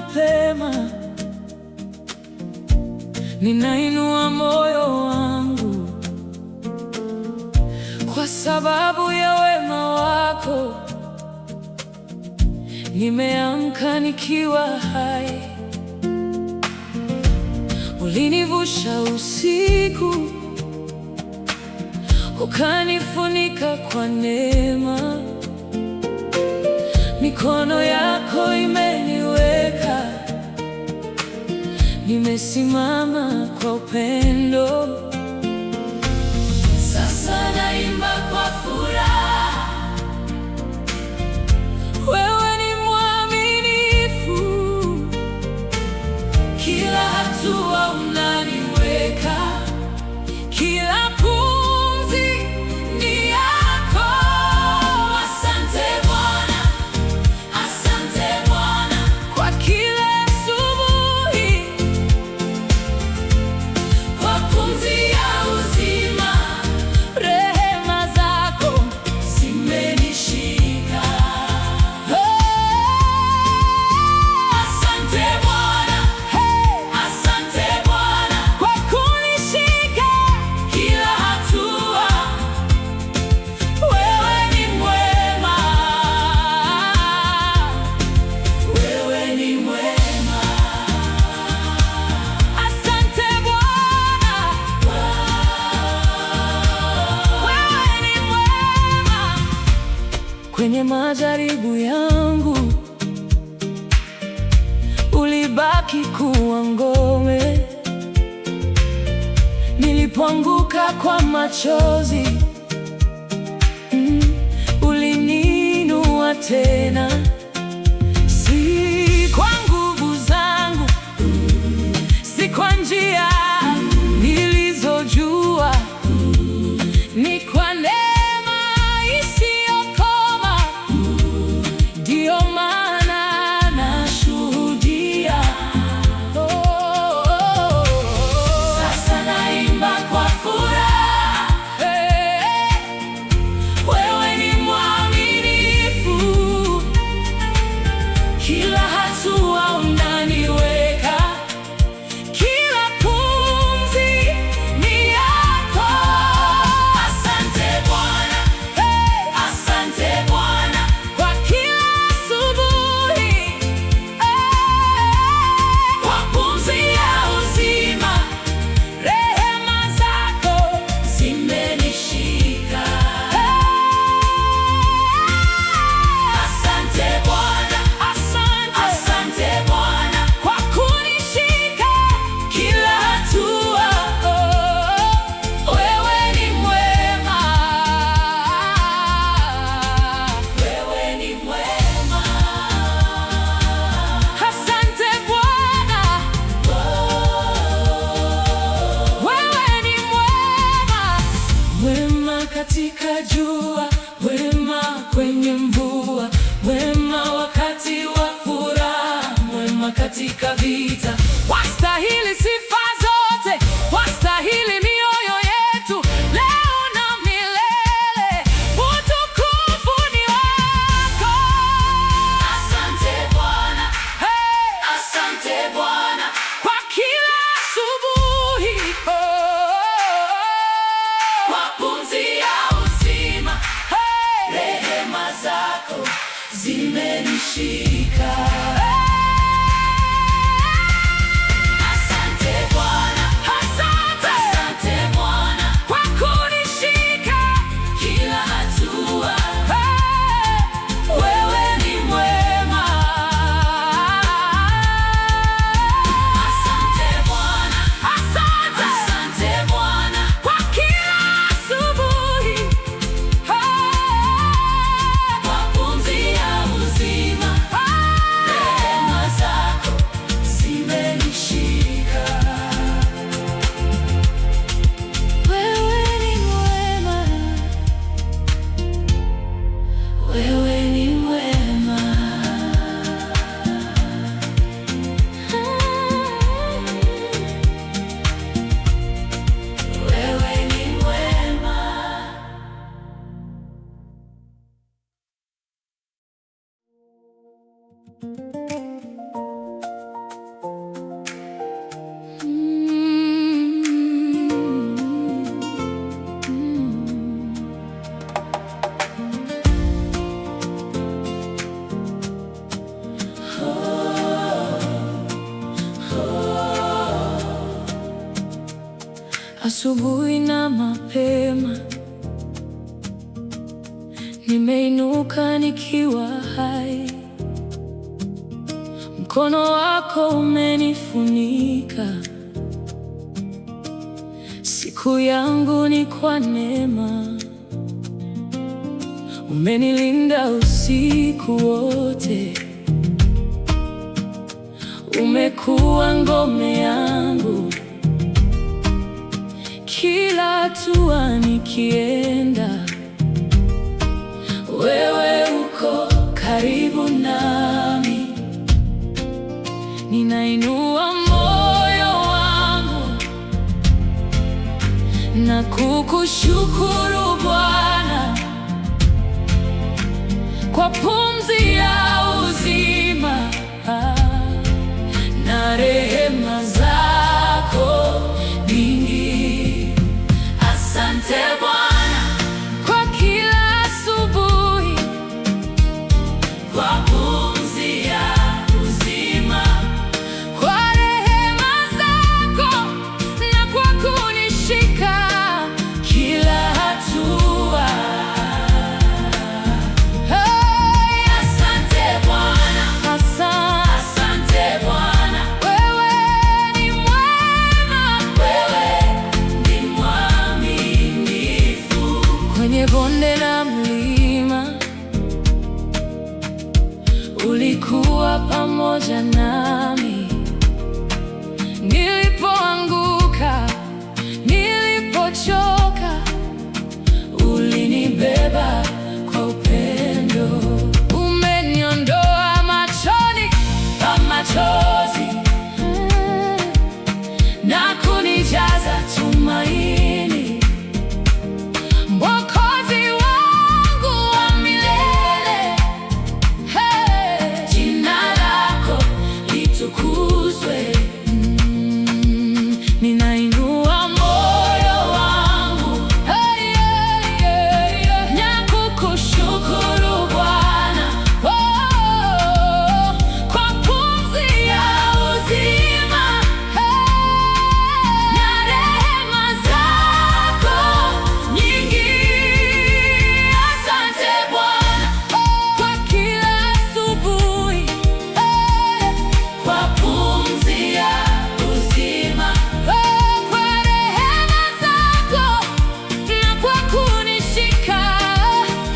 mapema, ninainua moyo wangu kwa sababu ya wema wako. Nimeamka nikiwa hai, ulinivusha usiku, ukanifunika kwa neema. Mikono yako imeniweka, nimesimama kwa upendo. Sasa naimba kwa furaha, wewe ni mwaminifu, kila hatua unaniweka, kila pumzi ni yako. Asante Bwana, asante Bwana, kwa kila asubuhi, kwa pumzi ya uzima. Rehema zako zimenishika. Asante Bwana, asante Bwana, kwa kunishika kila hatua. Wewe ni mwema, wewe ni mwema. Asante Bwana, wewe ni mwema. Kwenye majaribu yangu ulibaki kuwa ngome. Nilipoanguka kwa machozi, uliniinua tena. Si kwa nguvu zangu, si kwa njia nilizojua, ni kwa neema isiyokoma. Ndio maana nashuhudia. Sasa naimba kwa furaha, wewe ni mwaminifu, kila hatua unaniweka, kila pumzi ni yako. Asante Bwana, asante Bwana, kwa kila asubuhi, kwa pumzi ya uzima. Rehema zako zimenishika. Asante Bwana, asante Bwana, kwa kunishika kila hatua. Wewe ni mwema, wewe ni mwema. Asante Bwana, wewe ni mwema. Wema katika jua, wema kwenye mvua, wema wakati wa furaha, wema katika vita. Wastahili sifa zote, wastahili mioyo yetu, leo na milele. Utukufu ni wako. Asante Bwana, asante Bwana, kwa kila asubuhi, kwa pumzi ya uzima. Rehema zako zimenishika. Asante Asubuhi na mapema nimeinuka nikiwa hai. Mkono wako umenifunika, siku yangu ni kwa neema. Umenilinda usiku wote, umekuwa ngome yangu. Kila hatua nikienda, wewe uko karibu nami. Ninainua moyo wangu na kukushukuru Bwana kwa pumzi ya uzima na rehema zako nyingi. Asante Bwana kwa kila asubuhi, kwa pumzi ya uzima, kwa rehema zako na kwa kunishika kila hatua. Hey, asante Bwana, asante Bwana. Wewe ni mwema, wewe ni mwaminifu. Kwenye bonde na mlima ulikuwa pamoja nami. Nilipoanguka, nilipochoka, ulinibeba kwa upendo. Umeniondoa machoni pa machozi na kunijaza tumaini. Mwokozi wangu wa milele, hey, jina lako litukuzwe. Ninainua moyo wangu, hey, yeah, yeah, yeah, na kukushukuru Bwana, oh, kwa pumzi ya uzima, hey, na rehema zako nyingi. Asante Bwana kwa kila asubuhi, kwa pumzi ya uzima, kwa rehema zako na kwa kunishika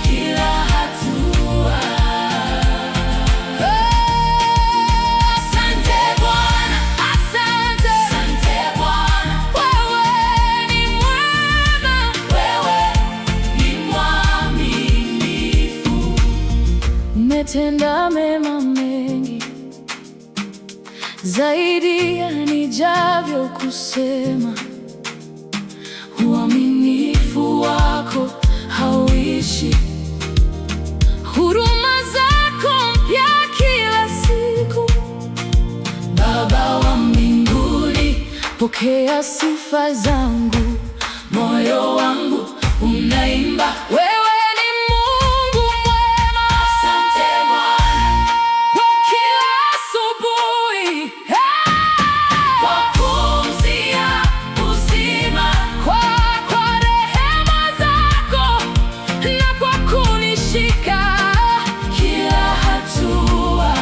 kila hatua. Asante Bwana, asante Bwana. Wewe ni mwema, wewe ni mwaminifu. Umetenda mema mengi zaidi ya nijavyo kusema. Uaminifu wako hauishi, huruma zako mpya kila siku. Baba wa mbinguni, pokea sifa zangu. Moyo wangu unaimba, wewe ni Mungu mwema. Asante Bwana kwa kila asubuhi, kwa pumzi ya uzima, kwa rehema zako na kwa kunishika kila hatua.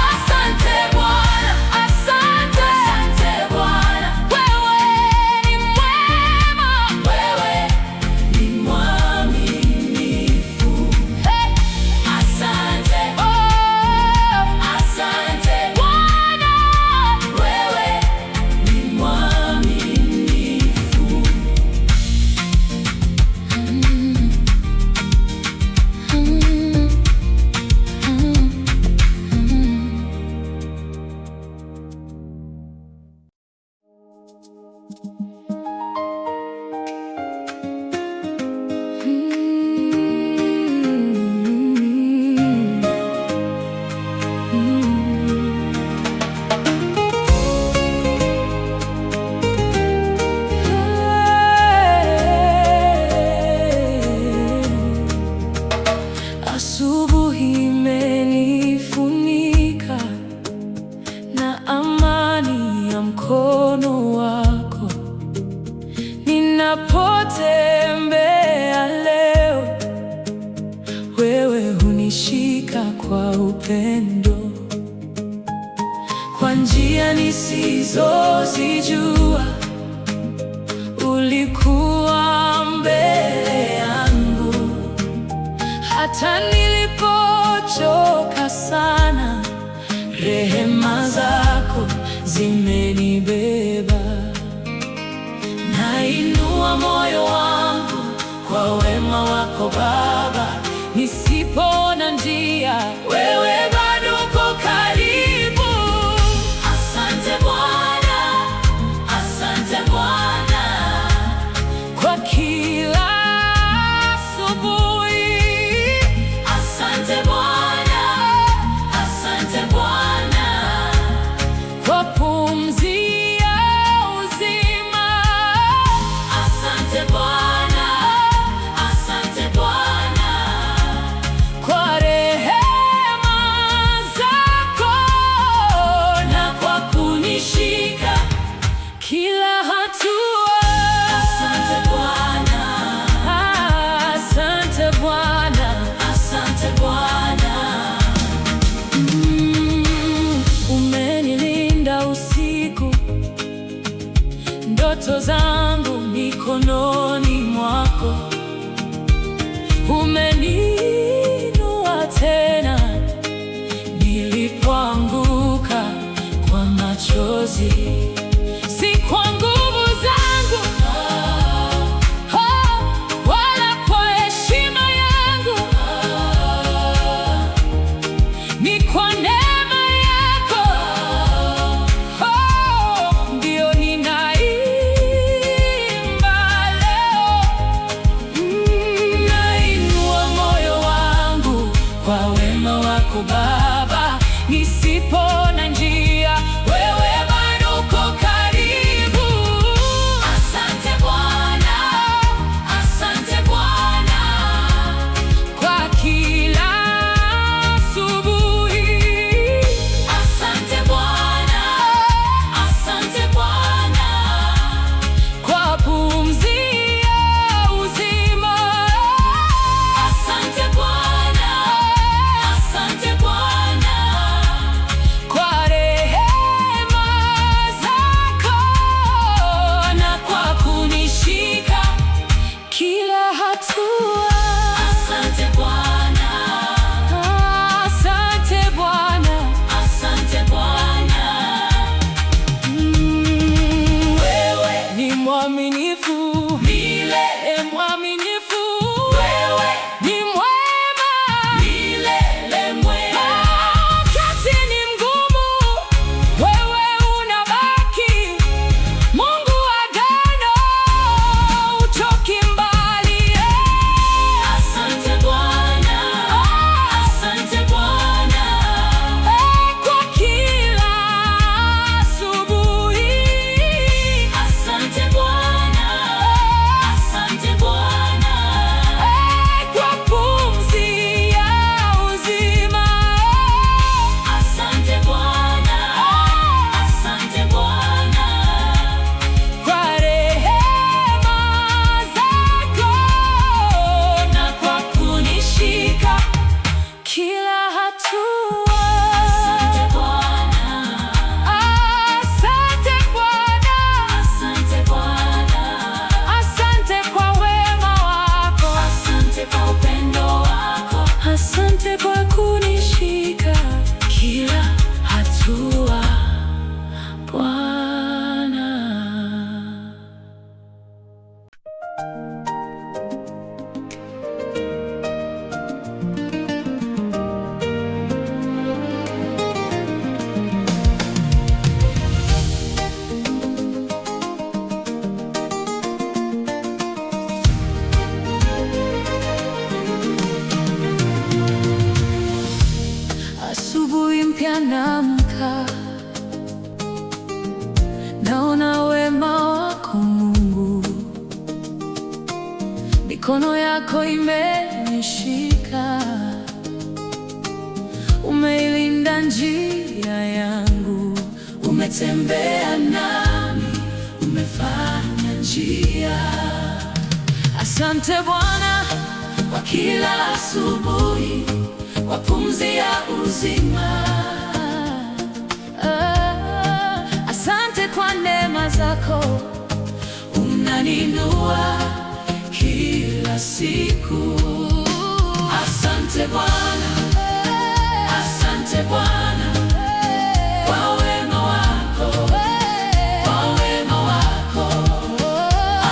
Asante Bwana, asante Bwana. Wewe ni mwema, ninapotembea leo, wewe hunishika kwa upendo, kwa njia nisizozijua. Ulikuwa mbele yangu, hata nilipochoka sana. Rehema zako zimenibeba. Nainua moyo wangu kwa wema wako Baba, nisipoona njia, wewe bado uko karibu. Asante Bwana, asante Bwana, kwa kila asubuhi. Asante Bwana, asante Bwana, kwa pumzi ya uzima. Asante Bwana, asante Bwana, kwa rehema zako na kwa kunishika kila hatua. Asante Bwana, asante Bwana, asante Bwana. Umenilinda usiku, ndoto zangu mikononi mwako. Umeniinua tena nilipoanguka kwa machozi. Si kwa nguvu zangu, wala kwa heshima yangu, ni kwa neema yako. Ndio ninaimba leo. Nainua moyo wangu kwa wema wako Baba, nisipoona njia, wewe bado uko karibu. Asante Bwana, asante Bwana, kwa kila asubuhi. Asante Bwana, asante Bwana, kwa pumzi ya uzima. Asante Bwana, asante Bwana, kwa rehema zako na kwa kunishika kila hatua. Asante Bwana, asante Bwana, asante Bwana. Wewe ni mwaminifu milele, mwaminifu. Wewe ni mwema milele, mwema. Wakati ni mgumu, wewe unabaki Mungu wa agano, huchoki mbali. Asante Bwana, asante Bwana, kwa kila asubuhi. Asante Bwana, asante Bwana, kwa pumzi ya uzima. Asante Bwana, asante Bwana, kwa rehema zako na kwa kunishika kila hatua. Asante Bwana, asante Bwana, asante Bwana, asante kwa wema wako, asante kwa upendo wako, asante kwa kunishika kila hatua, Bwana. Asubuhi mpya naamka, naona wema wako Mungu, mikono yako imenishika, umeilinda njia yangu, umetembea nami, umefanya njia. Asante Bwana kwa kila asubuhi, kwa pumzi ya uzima. Asante kwa neema zako, unaninua kila siku. Asante Bwana, asante Bwana kwa wema wako, kwa wema wako.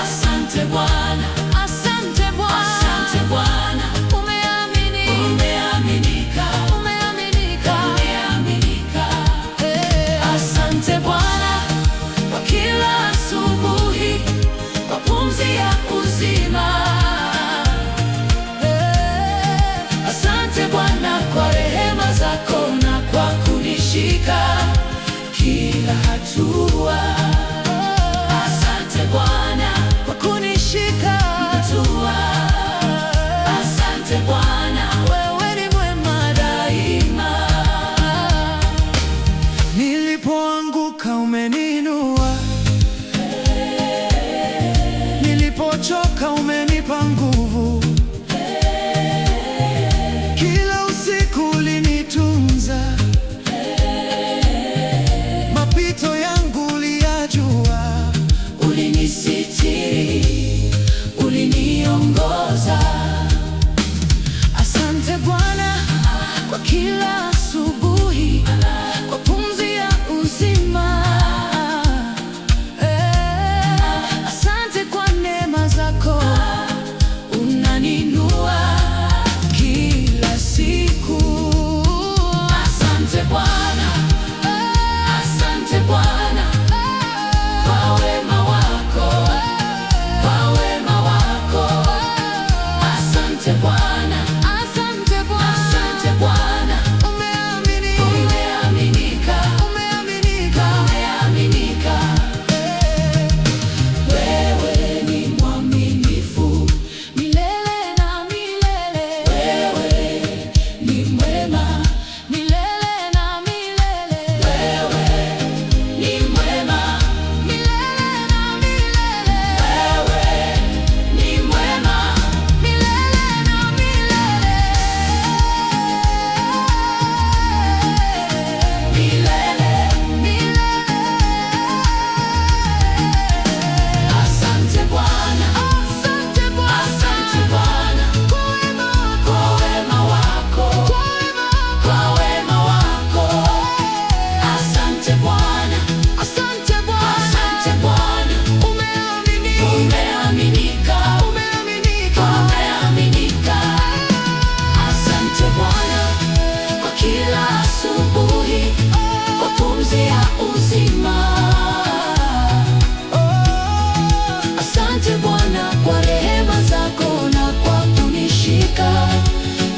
Asante Bwana, asante Bwana, asante Bwana. Umeaminika, umeaminika, umeaminika. Asante Bwana kwa kila asubuhi, kwa pumzi ya uzima. Asante Bwana kwa rehema zako na kwa kunishika kila hatua. Asante Bwana kwa kunishika hatua. Asante Bwana, wewe ni mwema daima. Nilipoanguka umeniinua, nilipochoka umenipa nguvu. Kila usiku ulinitunza, mapito yangu uliyajua. Ulinisitiri, uliniongoza. Asante Bwana kwa kila asubuhi, kwa pumzi ya uzima. Asante kwa neema zako, unaninua kila siku. Asante Bwana, asante Bwana kwa wema wako, kwa wema wako. Asante Bwana, asante Bwana, asante Bwana. Umeaminika, umeaminika, umeaminika. Wewe ni mwaminifu milele na milele. Wewe ni mwema milele na milele. Wewe ni mwema milele na milele. Wewe ni mwema milele na milele. Milele, milele. Asante Bwana, asante Bwana, asante Bwana kwa wema wako, kwa wema wako. Asante Bwana, asante Bwana, asante Bwana. Umeaminika, umeaminika, umeaminika. Asante Bwana kwa kila asubuhi, kwa pumzi ya uzima. Asante Bwana kwa rehema zako na kwa kunishika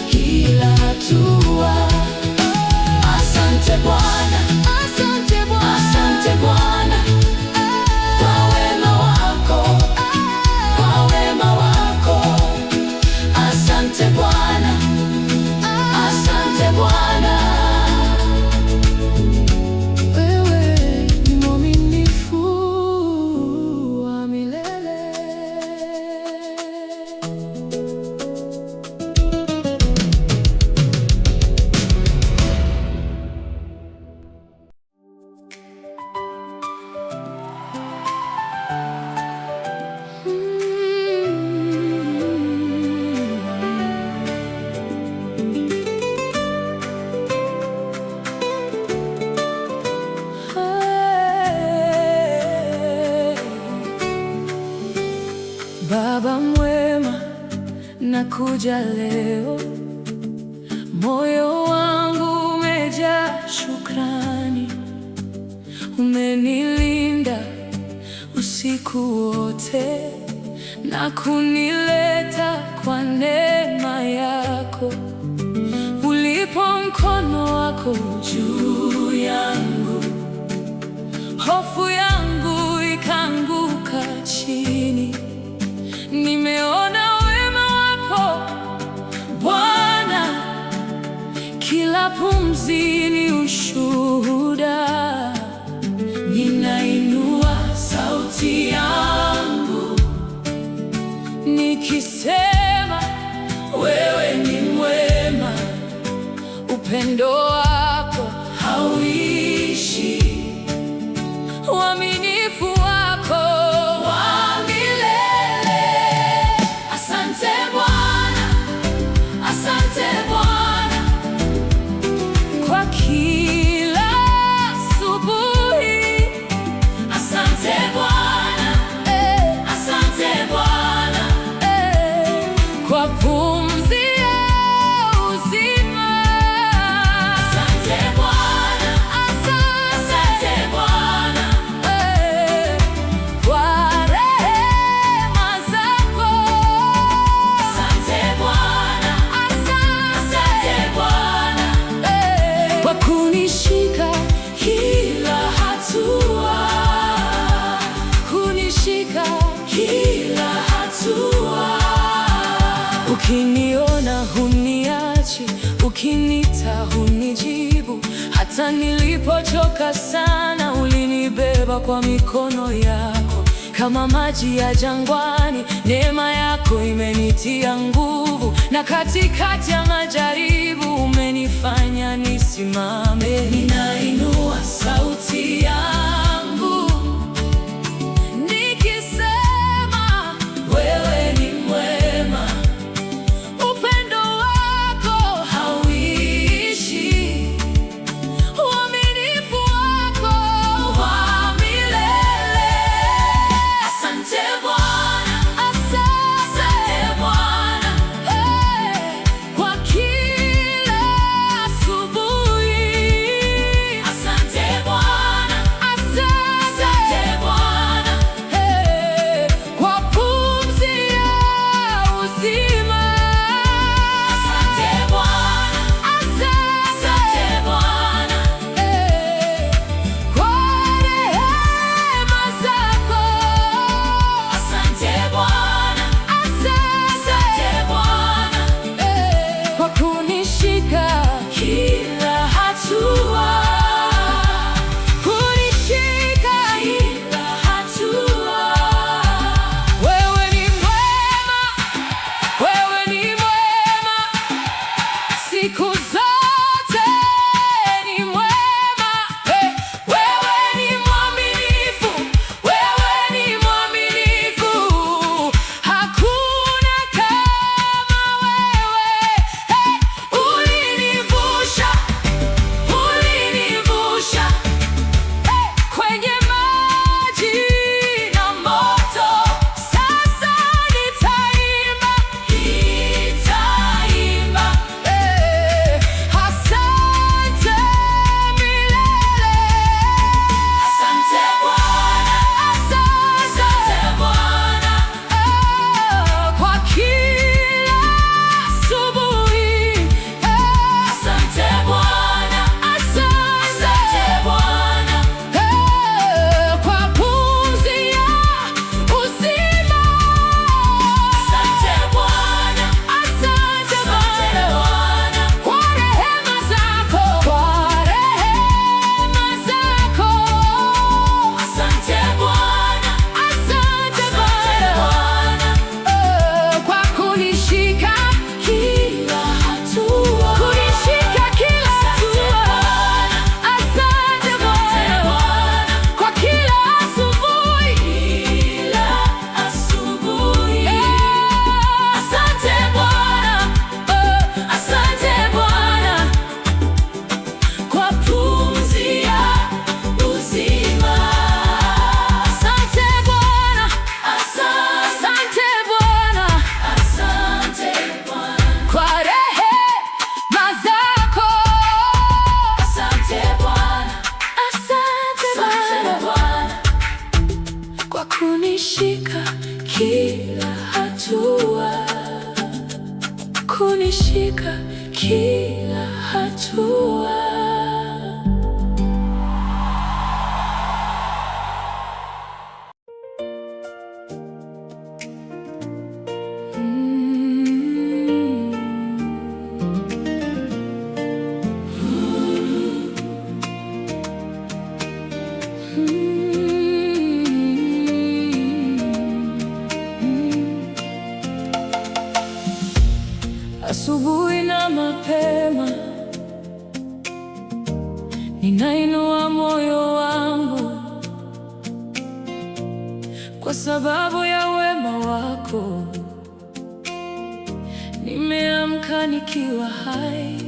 kila hatua. Asante Bwana, asante Bwana, asante Bwana kwa wema wako, kwa wema wako. Asante Bwana, asante Bwana. Wewe ni mwaminifu wa milele. Baba mwema, nakuja leo, moyo wangu umejaa shukrani. Umenilinda usiku wote na kunileta kwa neema yako. Ulipo mkono wako juu yangu, hofu yangu ikaanguka chini. Nimeona wema wako Bwana, kila pumzi ni ushuhuda. Ninainua sauti yangu nikisema wewe ni mwema, upendo wako hauishi, uaminifu wako wa milele. Asante Bwana, asante Bwana, kwa kila asubuhi. Asante Bwana, asante Bwana, kwa pumzi ya uzima. Asante Bwana, asante Bwana, kwa rehema zako. Asante Bwana, asante Bwana, kwa kunishika kila hatua, kunishika kila hatua. Ukiniona huniachi, ukinita hunijibu. Hata nilipochoka sana, ulinibeba kwa mikono yako. Kama maji ya jangwani, neema yako imenitia nguvu, na katikati ya majaribu umenifanya nisimame. Ninainua sauti yangu nikisema wewe ni mwema, upendo wako hauishi, uaminifu wako wa milele. Asante Bwana, asante Bwana, kwa kila asubuhi. Asante Bwana, asante Bwana, kwa pumzi ya uzima. Asante Bwana, asante Bwana, kwa rehema zako. Asante Bwana, asante Bwana, kwa kunishika kila hatua, kunishika kila hatua. Wewe ni mwema, wewe ni mwema, siku zote ni mwema. Wewe ni mwaminifu, wewe ni mwaminifu, hakuna kama wewe. Ulinivusha, ulinivusha kwenye maji na moto. Sasa nitaimba, nitaimba, asante milele. Asante Bwana, asante Bwana, kwa kila asubuhi. Asante Bwana, asante Bwana, kwa pumzi ya uzima. Asante Bwana, asante Bwana, kwa rehema zako, kwa rehema zako. Asante Bwana, asante Bwana, kwa kunishika kila hatua, kunishika kila hatua. Asante Bwana, kwa kila asubuhi, kila asubuhi. Asante Bwana, asante Bwana, kwa pumzi ya uzima. Asante Bwana, asante Bwana, asante Bwana, kwa rehema zako. Asante Bwana, asante Bwana, kwa kunishika kila hatua, kunishika kila hatua. Asubuhi na mapema ninainua moyo wangu kwa sababu ya wema wako. Nimeamka nikiwa hai,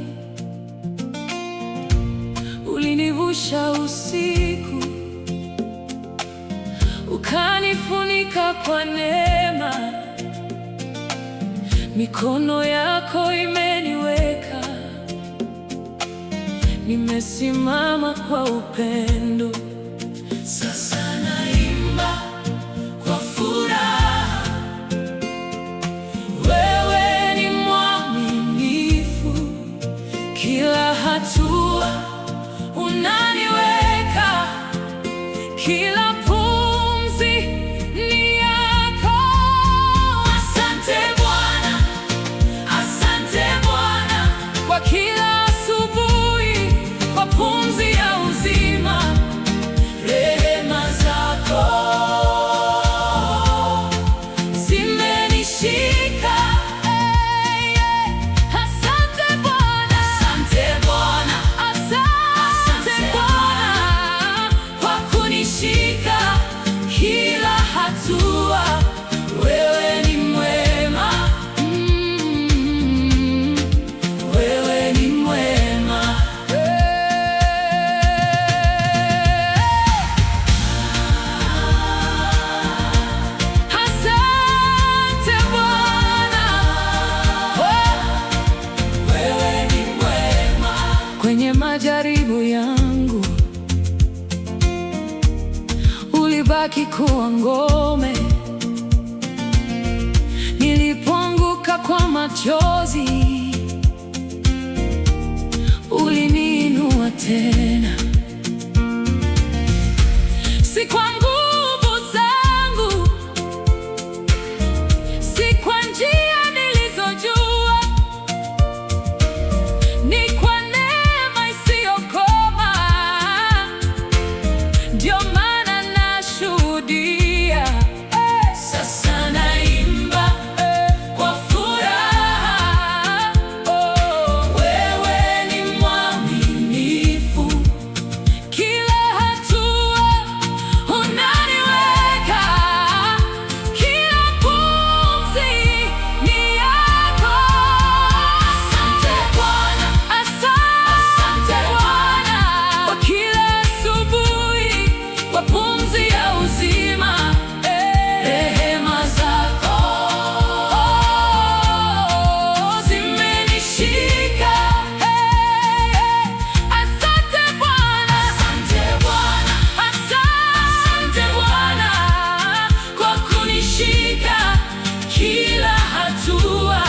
ulinivusha usiku, ukanifunika kwa neema. Mikono yako imeniweka, nimesimama kwa upendo. Sasa naimba kwa furaha, wewe ni mwaminifu, kila hatua unaniweka, kila pumzi ni yako. Asante Bwana, asante Bwana kwa kila asubuhi, kwa pumzi ya uzima. Rehema zako zimenishika. Asante Bwana, asante Bwana, asante Bwana kwa kunishika kila hatua. Wewe ni mwema, wewe ni mwema. Asante Bwana, wewe ni mwema. Kwenye majaribu yangu ulibaki kuwa ngome. Nilipoanguka kwa machozi, uliniinua tena. Si kwa nguvu zangu, si kwa njia nilizojua, ni kwa neema isiyokoma. Ndio maana nashuhudia. Sasa naimba kwa furaha, wewe ni mwaminifu, kila hatua unaniweka, kila pumzi ni yako. Asante Bwana, asante Bwana kwa kila asubuhi, kwa pumzi ya uzima. Rehema zako zimenishika. Asante Bwana, asante Bwana, asante Bwana kwa kunishika kila hatua.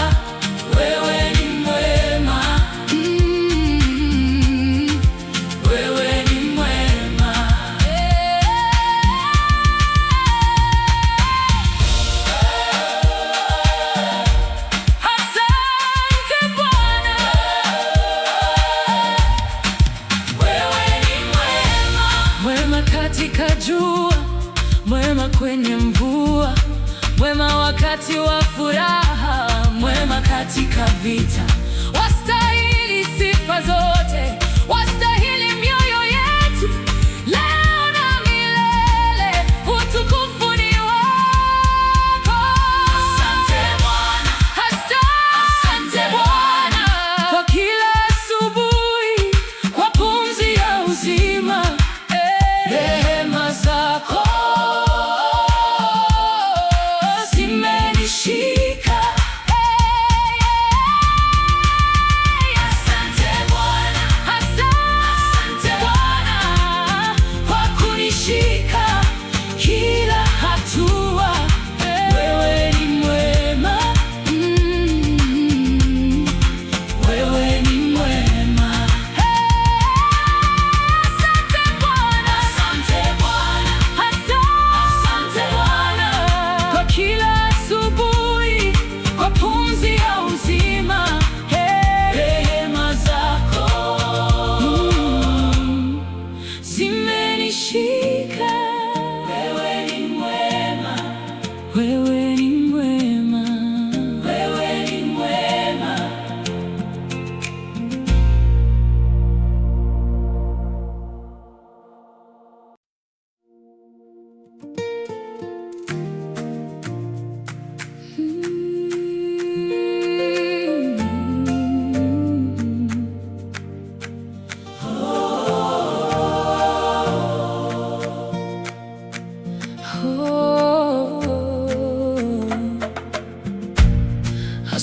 Wewe ni mwema, wewe ni mwema. Asante Bwana, wewe ni mwema. Mwema katika jua, mwema kwenye mvua, mwema wakati wa furaha, mwema katika vita. Wastahili sifa zote, wastahili mioyo yetu leo na milele. Utukufu ni wako. Asante Bwana, asante Bwana kwa kila asubuhi, kwa pumzi ya uzima. Rehema zako zimenishika.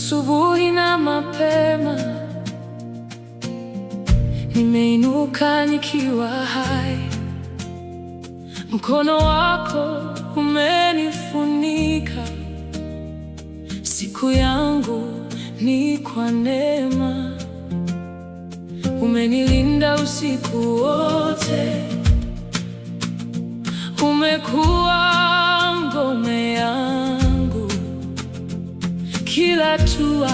Asubuhi na mapema nimeinuka nikiwa hai. Mkono wako umenifunika, siku yangu ni kwa neema. Umenilinda usiku wote, umekuwa ngome yangu. Kila hatua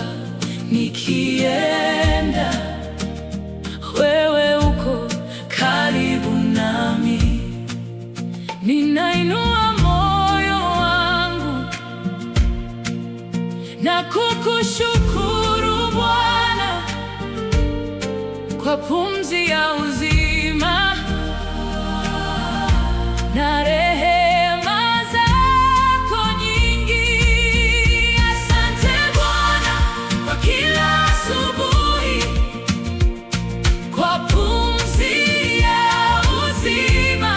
nikienda, wewe uko karibu nami. Ninainua moyo wangu na kukushukuru Bwana kwa pumzi ya uzima na rehema zako nyingi. Asante Bwana kwa kila asubuhi, kwa pumzi ya uzima,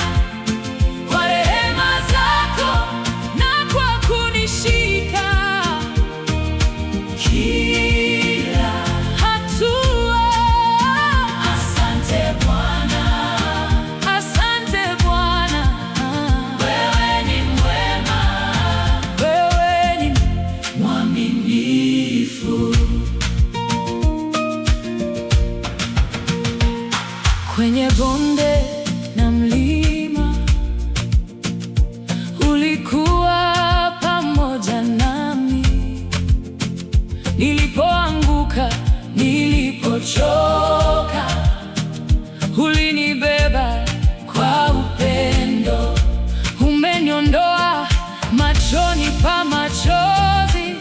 kwa rehema zako na kwa kunishika kila hatua. Asante Bwana, asante Bwana, wewe ni mwema, wewe ni mwaminifu. Kwenye bonde na mlima ulikuwa pamoja nami. Nilipoanguka, nilipochoka, ulinibeba kwa upendo. Umeniondoa machoni pa machozi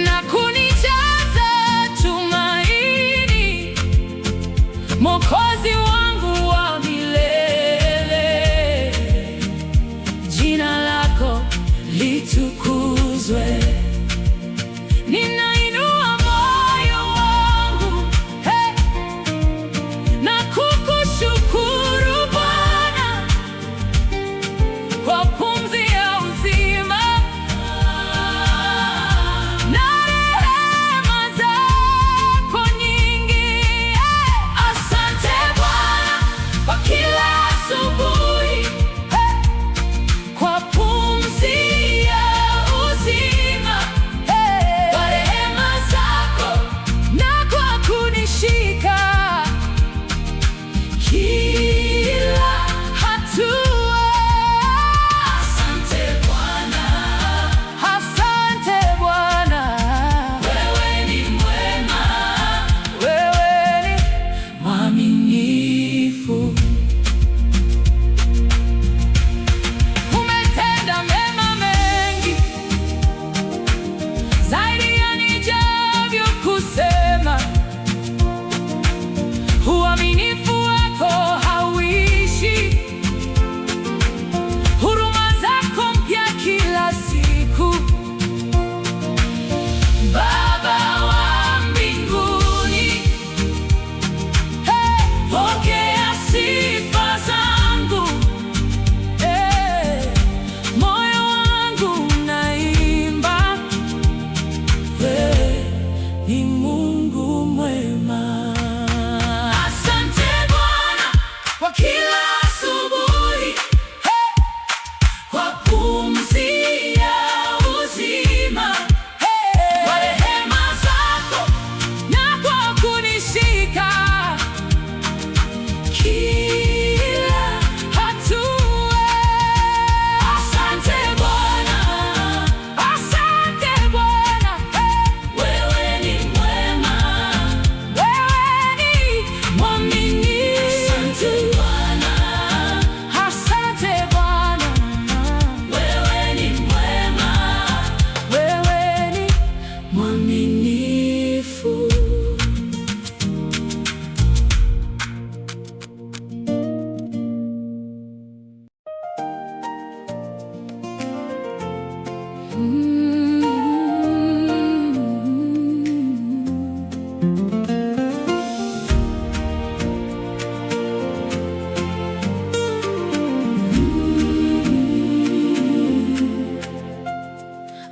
na kunijaza tumaini. Mwokozi wangu wa milele, jina lako litukuzwe. Ninainua moyo wangu, hey,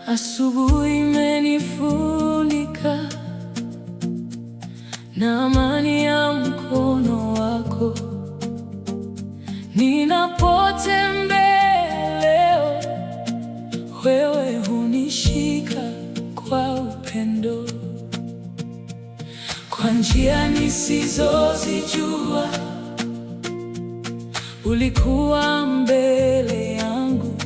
Asubuhi imenifunika na amani ya mkono wako. Ninapotembea leo, wewe hunishika kwa upendo, kwa njia nisizozijua. Ulikuwa mbele yangu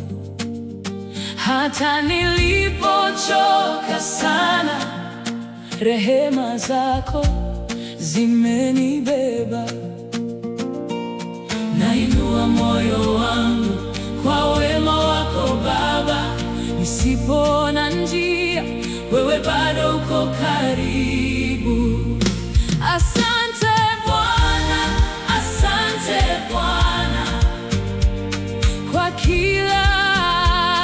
hata nilipochoka sana. Rehema zako zimenibeba. Nainua moyo wangu kwa wema wako Baba. Nisipoona njia, wewe bado uko karibu. Asante Bwana, asante Bwana, kwa kila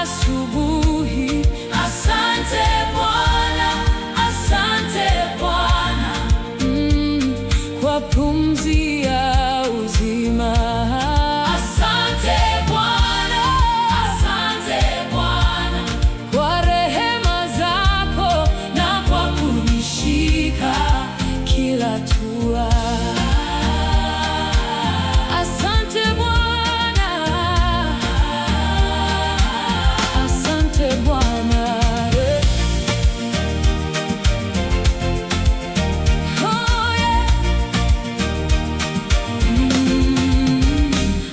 asubuhi. Asante Bwana, asante Bwana, kwa pumzi ya uzima. Asante Bwana, asante Bwana, kwa rehema zako na kwa kunishika kila hatua. Asante Bwana, asante Bwana.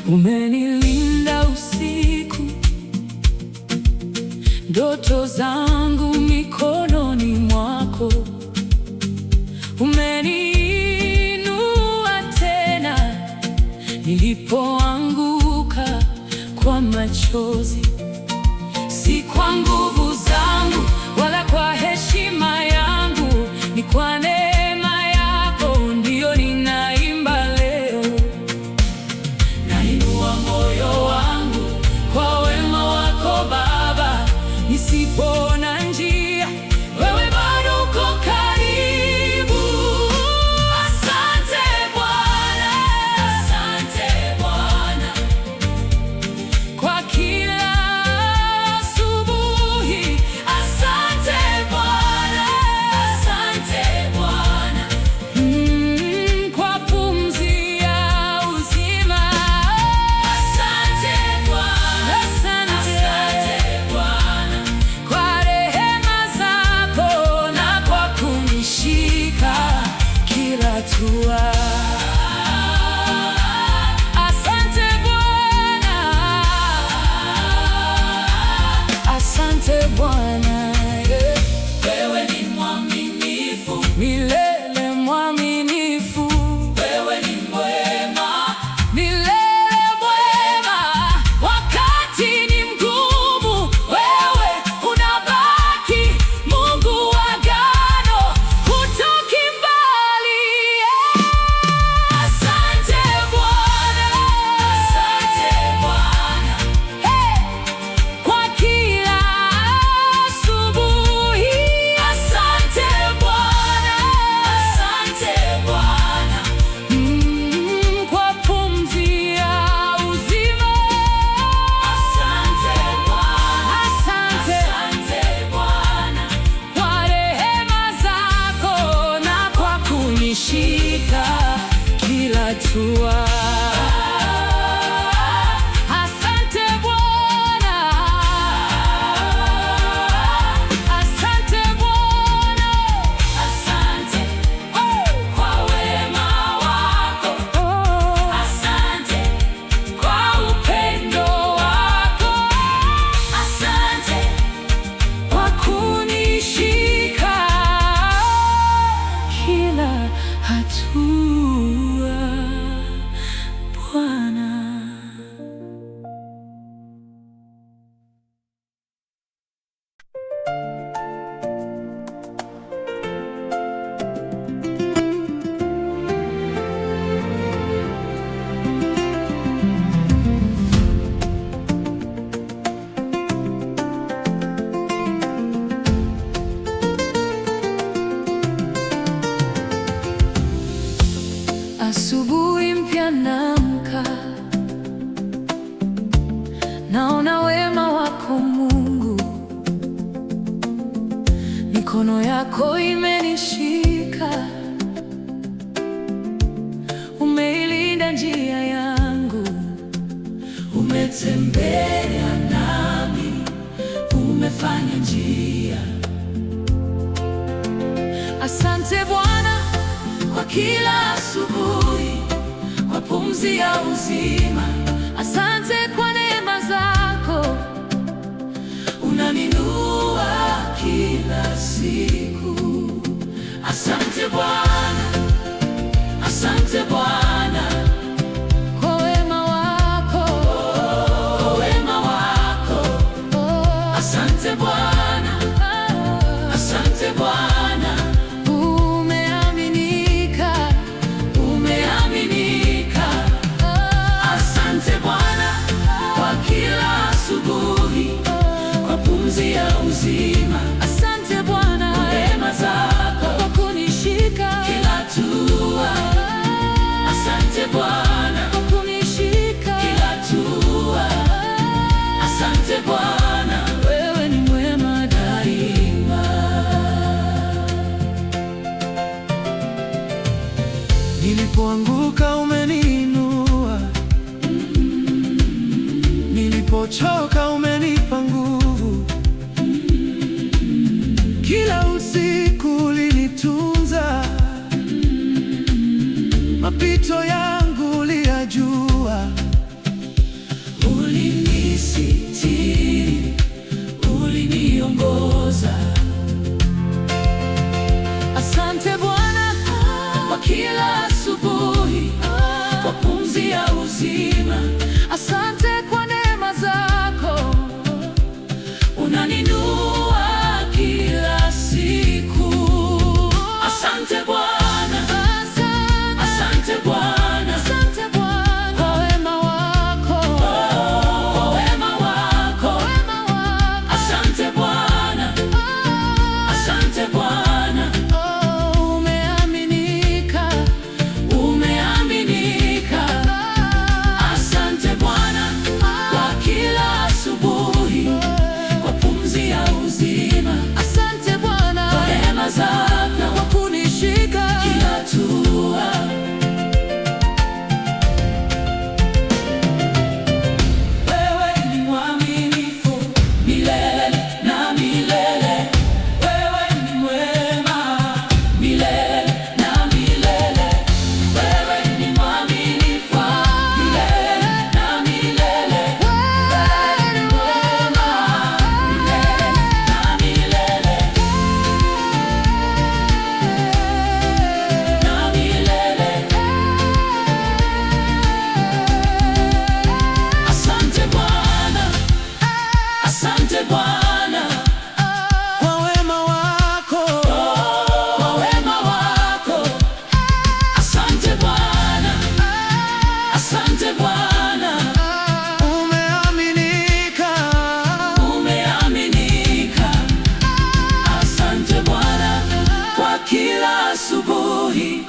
Umenilinda usiku, ndoto zangu mikononi mwako. Umeniinua tena nilipoanguka kwa machozi. Si kwa nguvu zangu wala kwa heshima yangu, ni kwa neema yako ndiyo ninaimba leo. Nainua moyo wangu kwa wema wako Baba. Nisipoona njia, wewe bado uko karibu. Asante Bwana, asante Bwana, kwa kila asubuhi. Asante Bwana, asante Bwana, kwa pumzi ya uzima. Asante Bwana, asante Bwana, kwa rehema zako na kwa kunishika kila hatua. Asante Bwana, asante Bwana, wewe ni mwaminifu, milele mwaminifu. Wewe ni mwema, milele mwema. Wakati ni mgumu, wewe unabaki Mungu wa agano, hutoki mbali. Asante Bwana, asante Bwana, kwa kila asubuhi. Asante Bwana, asante Bwana, kwa pumzi ya uzima. Asante Bwana, asante Bwana, kwa rehema zako na kwa kunishika kila hatua. Asante Bwana, asante Bwana, asante kwa wema wako. Asante kwa upendo wako. Asante kwa kunishika kila hatua. mikono yako imenishika, umeilinda njia yangu, umetembea nami, umefanya njia. Asante Bwana kwa kila asubuhi, kwa pumzi ya uzima. Asante kwa neema zako, unaninua kila siku. Asante Bwana, asante Bwana kwa wema wako, kwa wema wako. Asante Bwana, asante Bwana. Umeaminika, umeaminika. Asante Bwana kwa kila asubuhi, kwa pumzi ya uzima. Asante Bwana kwa neema zako, kwa kunishika kila hatua. Asante Bwana kwa kunishika kila hatua. Asante Bwana, wewe ni mwema daima. Nilipoanguka umeniinua, nilipochoka umenipa nguvu. Kila usiku ulinitunza, mapito yangu uliyajua. Ulinisitiri, uliniongoza. Asante Bwana kwa kila asubuhi, kwa pumzi ya uzima. Asante kwa neema zako, unaninua kila siku. Asante Bwana, asante Bwana, asante Bwana kwa wema wako, kwa wema wako. Asante Bwana, asante Bwana. Umeaminika, umeaminika. Asante Bwana kwa kila asubuhi, kwa pumzi ya uzima. Asante Bwana kwa neema zako, kwa kunishika kila hatua. Wewe ni mwaminifu milele na milele. Wewe ni mwema milele na milele. Wewe ni mwaminifu milele na milele. Wewe ni mwema milele na milele. Na milele. Asante Bwana, asante Bwana Kwa wema wako, kwa wema wako. Asante Bwana, asante Bwana. umeaminika. Umeaminika. Asante Bwana kwa kila asubuhi,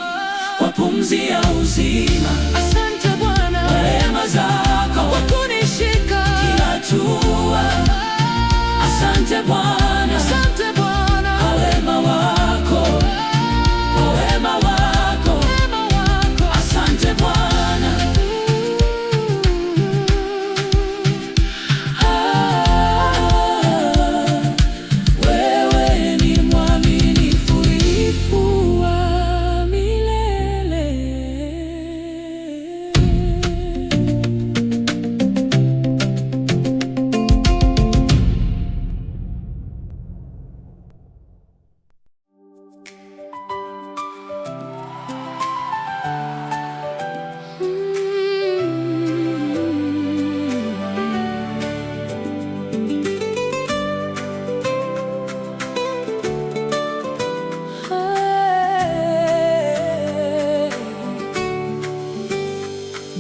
kwa pumzi ya uzima. Asante Bwana kwa neema zako, kwa kunishika kila hatua. Asante Bwana, asante Bwana kwa wema wako, kwa wema wako. Asante Bwana. Wewe ni mwaminifu wa milele.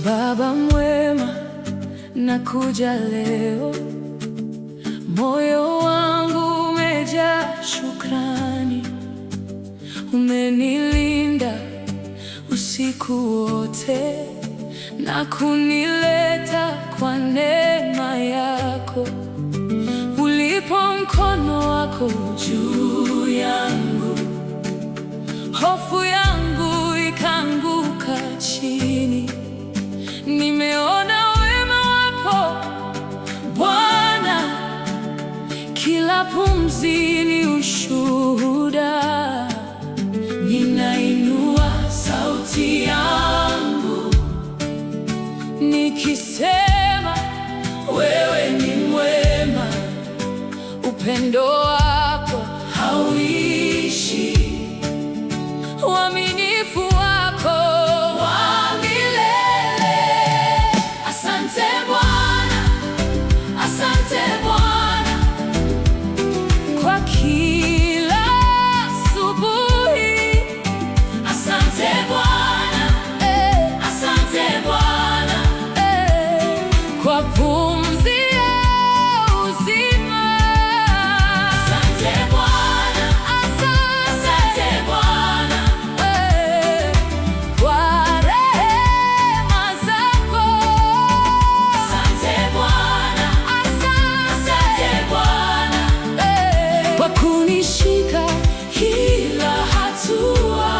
Baba mwema, nakuja leo, moyo wangu umejaa shukrani. Umenilinda usiku wote na kunileta kwa neema yako. Ulipo mkono wako juu ya hofu yangu ikaanguka chini. Nimeona wema wako Bwana, kila pumzi ni ushuhuda. Ninainua sauti yangu nikisema, wewe ni mwema, upendo wako hauishi, uaminifu wako wa milele. Asante Bwana, asante Bwana, kwa kila asubuhi. Asante Bwana, asante Bwana, kwa pumzi ya uzima. Asante Bwana, asante Bwana, kwa rehema zako. Asante Bwana, asante Bwana, kwa kunishika kila hatua,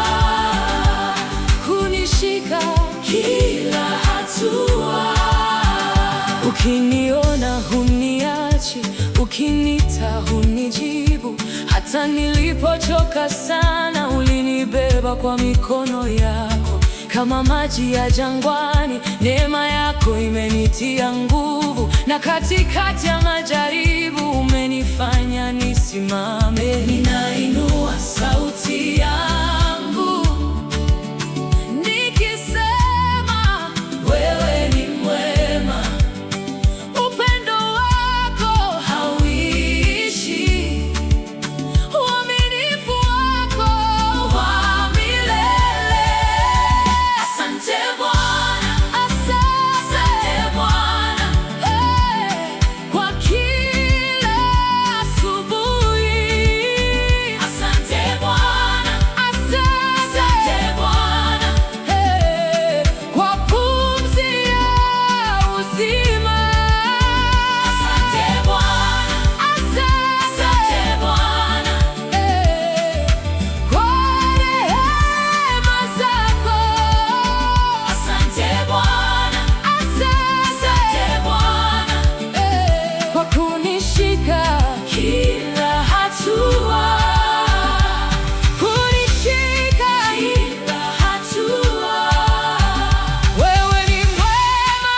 kunishika kila hatua. Ukiniona huniachi, ukinita hunijibu. Hata nilipochoka sana, ulinibeba kwa mikono yako. Kama maji ya jangwani, neema yako imenitia nguvu, na katikati ya majaribu umenifanya nisimame. Ninainua sauti yangu nikisema, wewe ni mwema, upendo wako hauishi, uaminifu wako wa milele. Asante Bwana, asante Bwana, kwa kila asubuhi. Asante Bwana, asante Bwana, kwa pumzi ya uzima. Asante Bwana, asante Bwana, kwa rehema zako. Asante Bwana, asante Bwana, kwa kunishika kila hatua, kunishika kila hatua. Wewe ni mwema,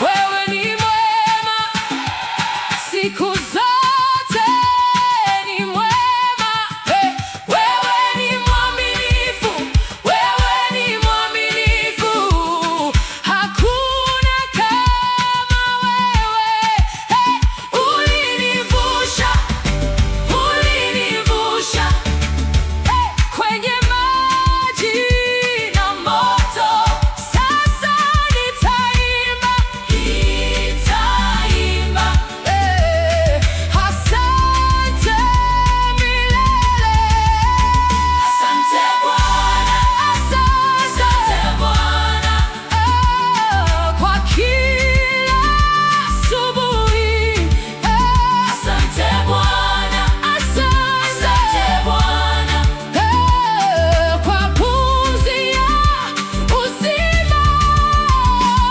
wewe ni mwema, siku zote ni mwema. Wewe ni mwaminifu, wewe ni mwaminifu, hakuna kama wewe. Ulinivusha, ulinivusha kwenye maji na moto. Sasa nitaimba, nitaimba, asante milele. Asante Bwana, asante Bwana, kwa kila asubuhi. Asante Bwana, asante Bwana, kwa pumzi ya uzima.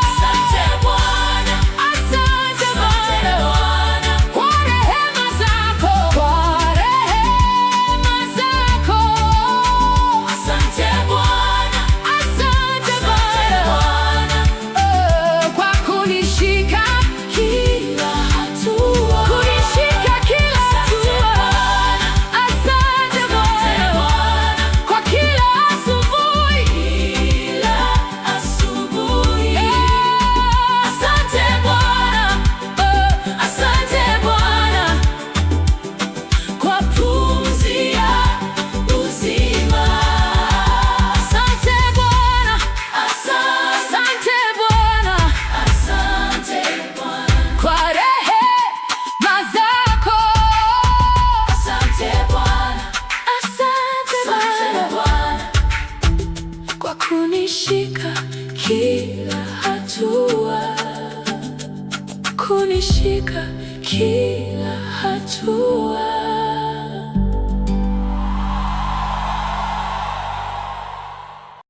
Asante Bwana, asante Bwana, kwa rehema zako, kwa rehema zako. Asante Bwana, asante Bwana, kwa kunishika kila hatua, kunishika kila hatua. Asante Bwana, kwa kila asubuhi, kila asubuhi. Asante Bwana, asante Bwana, kwa pumzi ya uzima. Asante Bwana, asante Bwana, asante Bwana, kwa rehema zako. Asante Bwana, asante Bwana, kwa kunishika kila hatua, kunishika kila hatua.